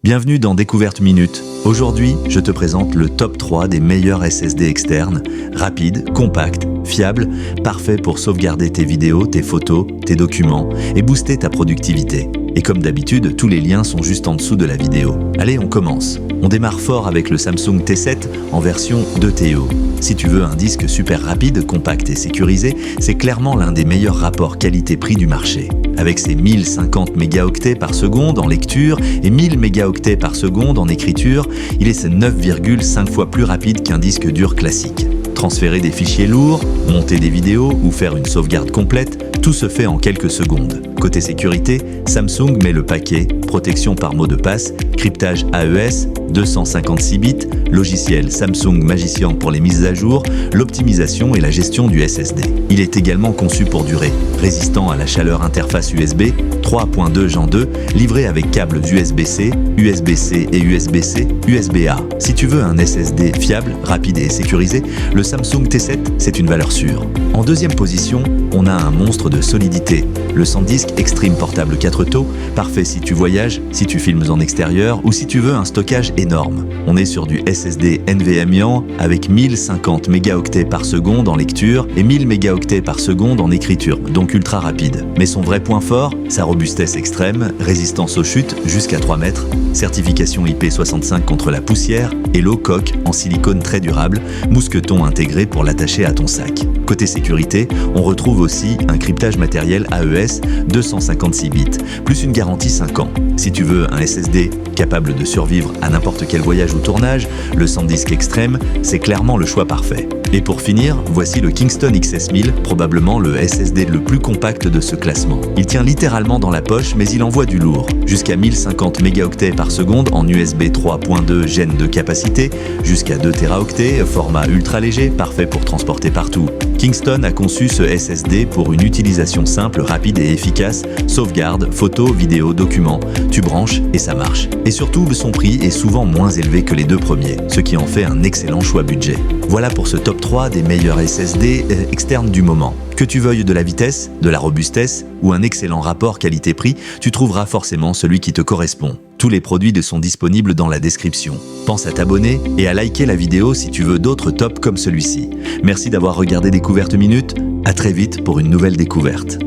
Bienvenue dans Découverte Minute. Aujourd'hui, je te présente le top 3 des meilleurs SSD externes, rapides, compacts, fiables, parfaits pour sauvegarder tes vidéos, tes photos, tes documents et booster ta productivité. Et comme d'habitude, tous les liens sont juste en dessous de la vidéo. Allez, on commence. On démarre fort avec le Samsung T7 en version 2TO. Si tu veux un disque super rapide, compact et sécurisé, c'est clairement l'un des meilleurs rapports qualité-prix du marché. Avec ses 1050 mégaoctets par seconde en lecture et 1000 mégaoctets par seconde en écriture, il est 9,5 fois plus rapide qu'un disque dur classique. Transférer des fichiers lourds, monter des vidéos ou faire une sauvegarde complète, tout se fait en quelques secondes. Côté sécurité, Samsung met le paquet, protection par mot de passe, cryptage AES, 256 bits, logiciel Samsung Magician pour les mises à jour, l'optimisation et la gestion du SSD. Il est également conçu pour durer, résistant à la chaleur interface USB, 3.2 Gen 2, livré avec câbles USB-C, USB-C et USB-C, USB-A. Si tu veux un SSD fiable, rapide et sécurisé, le Samsung T7, c'est une valeur sûre. En deuxième position, on a un monstre de solidité, le SanDisk Extreme Portable 4 taux, parfait si tu voyages, si tu filmes en extérieur ou si tu veux un stockage énorme. On est sur du SSD NVMe avec 1050 mégaoctets par seconde en lecture et 1000 mégaoctets par seconde en écriture, donc ultra rapide. Mais son vrai point fort, sa robustesse extrême, résistance aux chutes jusqu'à 3 mètres, certification IP65 contre la poussière et l'eau coque en silicone très durable, mousqueton intégré pour l'attacher à ton sac. Côté sécurité, on retrouve aussi un cryptage matériel AES 256 bits, plus une garantie 5 ans. Si tu veux un SSD capable de survivre à n'importe quel voyage ou tournage, le SanDisk Extreme, c'est clairement le choix parfait. Et pour finir, voici le Kingston XS1000, probablement le SSD le plus compact de ce classement. Il tient littéralement dans la poche, mais il envoie du lourd. Jusqu'à 1050 mégaoctets par seconde en USB 3.2 Gen de capacité, jusqu'à 2 Teraoctets, format ultra léger, parfait pour transporter partout. Kingston a conçu ce SSD pour une utilisation simple, rapide et efficace, sauvegarde, photos, vidéos, documents. Tu branches et ça marche. Et surtout, son prix est souvent moins élevé que les deux premiers, ce qui en fait un excellent choix budget. Voilà pour ce top 3 des meilleurs SSD externes du moment. Que tu veuilles de la vitesse, de la robustesse ou un excellent rapport qualité-prix, tu trouveras forcément celui qui te correspond. Tous les produits sont disponibles dans la description. Pense à t'abonner et à liker la vidéo si tu veux d'autres tops comme celui-ci. Merci d'avoir regardé Découverte Minute. À très vite pour une nouvelle découverte.